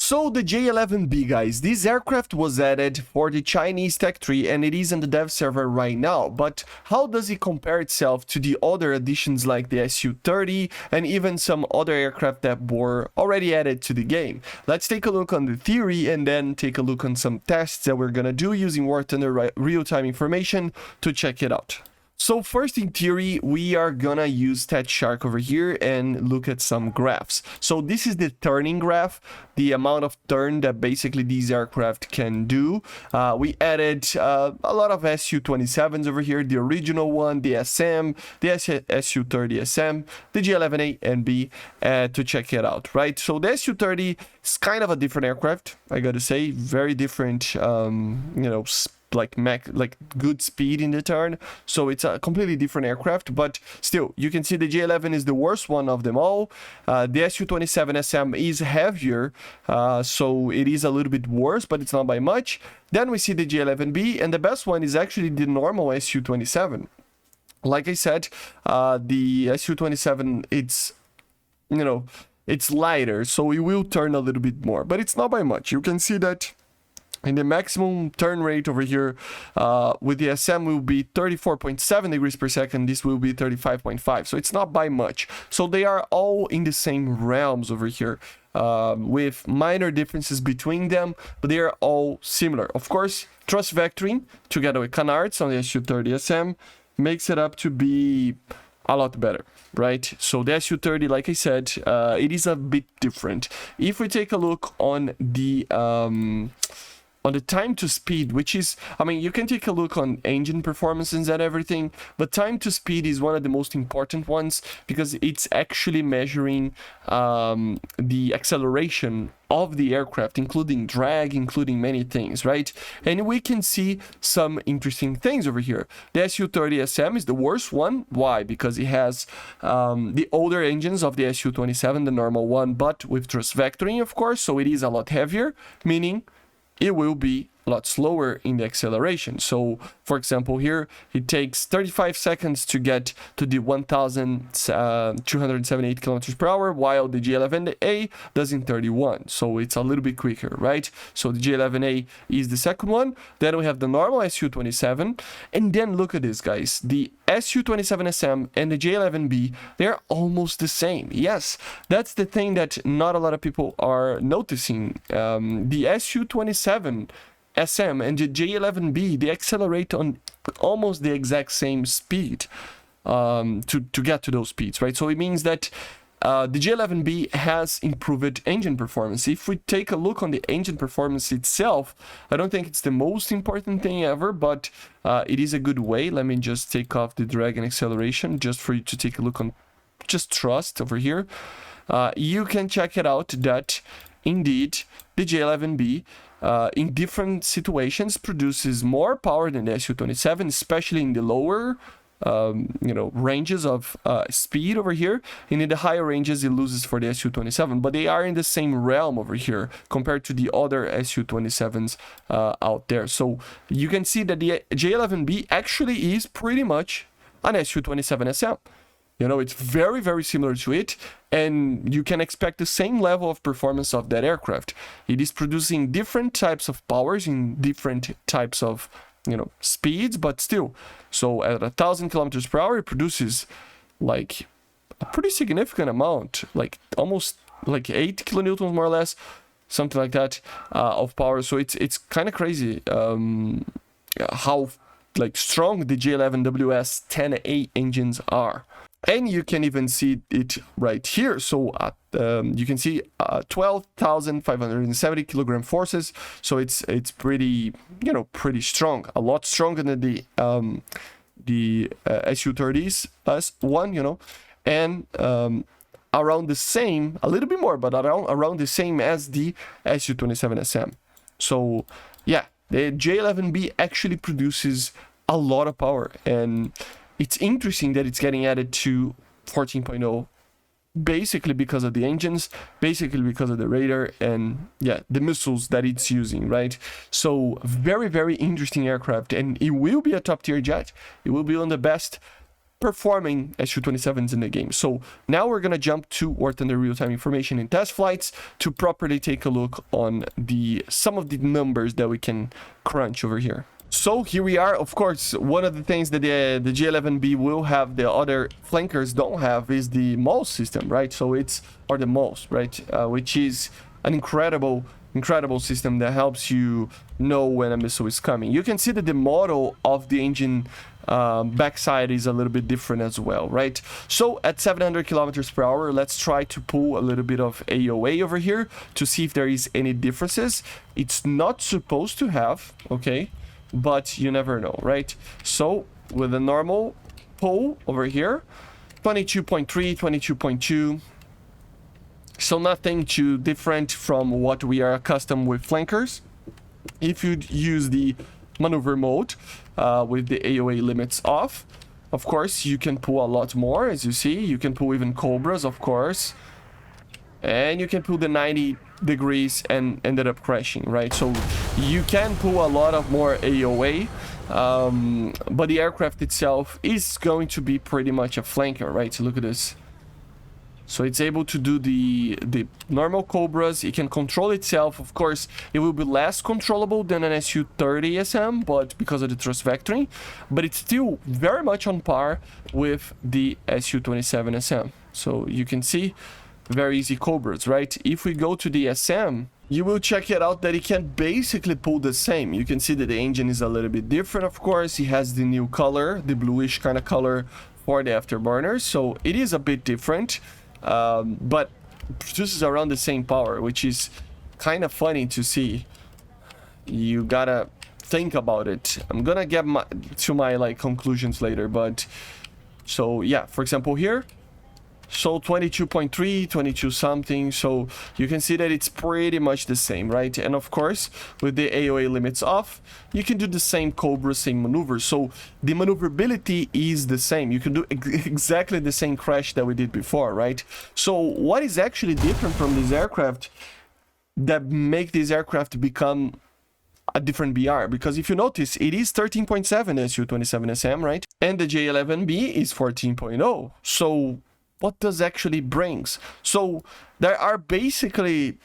So the J-11B, guys, this aircraft was added for the Chinese Tech 3 and it is on the dev server right now, but how does it compare itself to the other additions like the Su-30 and even some other aircraft that were already added to the game? Let's take a look on the theory and then take a look on some tests that we're gonna do using War Thunder real-time information to check it out. So first, in theory, we are gonna use Stat Shark over here and look at some graphs. So this is the turning graph, the amount of turn that basically these aircraft can do. We added a lot of Su-27s over here, the original one, the SM, the SU-30SM, the J-11A and B to check it out, right? So the Su-30 is kind of a different aircraft, I gotta say, very different, like good speed in the turn, so it's a completely different aircraft. But still, you can see the J-11 is the worst one of them all. The SU-27SM is heavier, so it is a little bit worse, but it's not by much. Then we see the J-11B, and the best one is actually the normal SU-27. Like I said, the SU-27, it's it's lighter, so it will turn a little bit more, but it's not by much. You can see that in the maximum turn rate over here, with the SM will be 34.7 degrees per second. This will be 35.5. So it's not by much. So they are all in the same realms over here, with minor differences between them, but they are all similar. Of course, thrust vectoring together with canards on the Su-30SM makes it up to be a lot better, right? So the Su-30, like I said, it is a bit different. If we take a look on the time to speed, which is, I mean, you can take a look on engine performances and everything, but time to speed is one of the most important ones because it's actually measuring the acceleration of the aircraft, including drag, including many things, right? And we can see some interesting things over here. The Su-30SM is the worst one. Why? Because it has the older engines of the Su-27, the normal one, but with thrust vectoring, of course, so it is a lot heavier, meaning it will be a lot slower in the acceleration. So, for example, here it takes 35 seconds to get to the 1,278 kilometers per hour, while the J-11A does in 31. So it's a little bit quicker, right? So the J-11A is the second one. Then we have the normal Su-27, and then look at this, guys. The Su-27SM and the J-11B, they're almost the same. Yes, that's the thing that not a lot of people are noticing. The Su-27SM and the J-11B, they accelerate on almost the exact same speed to get to those speeds, right? So it means that the J-11B has improved engine performance. If we take a look on the engine performance itself, I don't think it's the most important thing ever, but it is a good way. Let me just take off the drag and acceleration just for you to take a look on just thrust over here. You can check it out that indeed the J-11B in different situations produces more power than the Su-27, especially in the lower ranges of speed over here, and in the higher ranges it loses for the Su-27, but they are in the same realm over here compared to the other Su-27s out there. So you can see that the J-11B actually is pretty much an Su-27SM. It's very, very similar to it, and you can expect the same level of performance of that aircraft. It is producing different types of powers in different types of, speeds, but still. So at 1,000 kilometers per hour, it produces like a pretty significant amount, like almost like 8 kilonewtons more or less, something like that, of power. So it's kind of crazy how strong the J-11WS 10A engines are. And you can even see it right here. So you can see 12,570 kilogram forces. So it's pretty, pretty strong, a lot stronger than the Su-30s one, and around the same, a little bit more, but around the same as the Su-27SM. So yeah, the J-11B actually produces a lot of power, and it's interesting that it's getting added to 14.0 basically because of the engines, basically because of the radar, and yeah, the missiles that it's using, right? So very, very interesting aircraft, and it will be a top tier jet. It will be one of the best performing SU-27s in the game. So now we're gonna jump to War Thunder real-time information in test flights to properly take a look on some of the numbers that we can crunch over here. So here we are. Of course, one of the things that the J-11B will have the other flankers don't have is the MALS system, right? So it's, or the MALS, right? Which is an incredible system that helps you know when a missile is coming. You can see that the model of the engine backside is a little bit different as well, right? So at 700 kilometers per hour, let's try to pull a little bit of AOA over here to see if there is any differences. It's not supposed to have, okay? But you never know, right? So with a normal pull over here, 22.3, 22.2. So nothing too different from what we are accustomed with flankers. If you use the maneuver mode with the AOA limits off, of course, you can pull a lot more, as you see. You can pull even Cobras, of course. And you can pull the 90 degrees and ended up crashing, right? So you can pull a lot of more AOA, but the aircraft itself is going to be pretty much a flanker, right? So look at this. So it's able to do the normal Cobras. It can control itself. Of course, it will be less controllable than an SU-30SM, but because of the thrust vectoring, but it's still very much on par with the SU-27SM. So you can see very easy Cobras, right? If we go to the SM, you will check it out that it can basically pull the same. You can see that the engine is a little bit different, of course. It has the new color, the bluish kind of color for the afterburners, so it is a bit different, but produces around the same power, which is kind of funny to see. You gotta think about it. I'm gonna get to my like conclusions later, but so yeah, for example here, so 22.3, 22 something, so you can see that it's pretty much the same, right? And of course, with the AOA limits off, you can do the same Cobra, same maneuver, so the maneuverability is the same. You can do exactly the same crash that we did before, right? So what is actually different from this aircraft that make this aircraft become a different BR? Because if you notice, it is 13.7 SU-27SM, right? And the J-11B is 14.0, so what does actually brings? So there are basically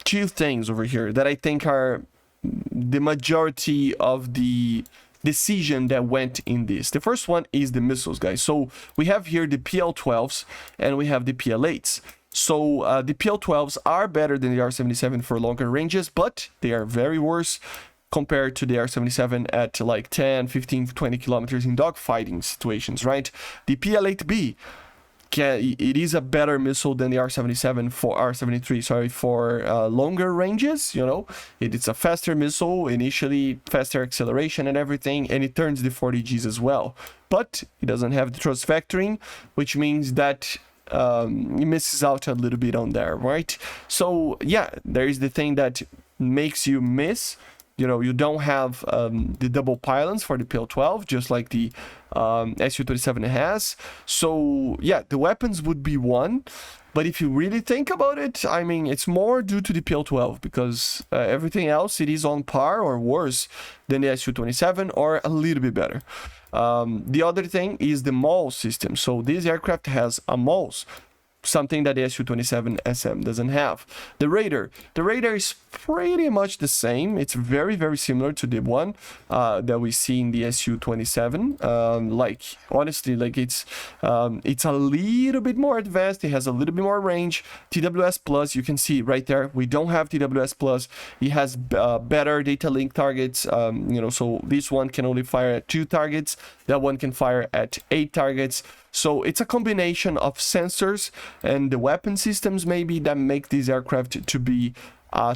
two things over here that I think are the majority of the decision that went in this. The first one is the missiles, guys. So we have here the PL-12s and we have the PL-8s. So the PL-12s are better than the R-77 for longer ranges, but they are very worse compared to the R-77 at like 10, 15, 20 kilometers in dogfighting situations, right? The PL-8B, it is a better missile than the R-77 for R-73, sorry, for longer ranges, you know. It's a faster missile, initially faster acceleration and everything, and it turns the 40 Gs as well. But it doesn't have the thrust vectoring, which means that it misses out a little bit on there, right? So yeah, there is the thing that makes you miss. You know, you don't have the double pylons for the PL-12, just like the SU-27 has. So yeah, the weapons would be one, but if you really think about it, I mean, it's more due to the PL-12, because everything else, it is on par or worse than the SU-27, or a little bit better. The other thing is the MALS system. So this aircraft has a MALS, something that the SU-27SM doesn't have. The radar is pretty much the same. It's very, very similar to the one that we see in the SU-27. Like, honestly, like it's a little bit more advanced. It has a little bit more range. TWS Plus, you can see right there, we don't have TWS Plus. It has better data link targets. You know, so this one can only fire at 2 targets. That one can fire at 8 targets. So it's a combination of sensors and the weapon systems maybe that make this aircraft to be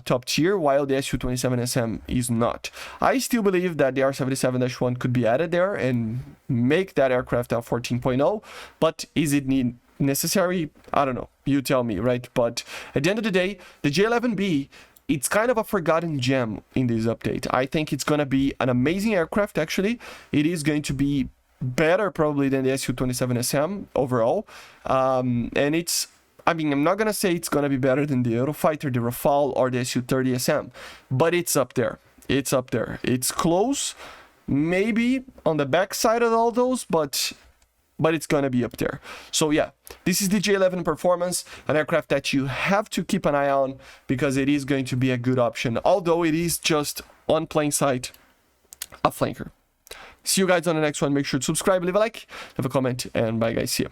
top tier, while the SU-27SM is not. I still believe that the R-77-1 could be added there and make that aircraft a 14.0, but is it necessary? I don't know. You tell me, right? But at the end of the day, the J-11B, it's kind of a forgotten gem in this update. I think it's going to be an amazing aircraft, actually. It is going to be better probably than the SU-27SM overall, and it's, I mean, I'm not gonna say it's gonna be better than the Eurofighter, the Rafale, or the SU-30SM, but it's up there. It's up there. It's close, maybe on the backside of all those, but but it's gonna be up there. So yeah, this is the J-11 Performance, an aircraft that you have to keep an eye on because it is going to be a good option, although it is just on plain sight a flanker. See you guys on the next one. Make sure to subscribe, leave a like, leave a comment, and bye guys, see you.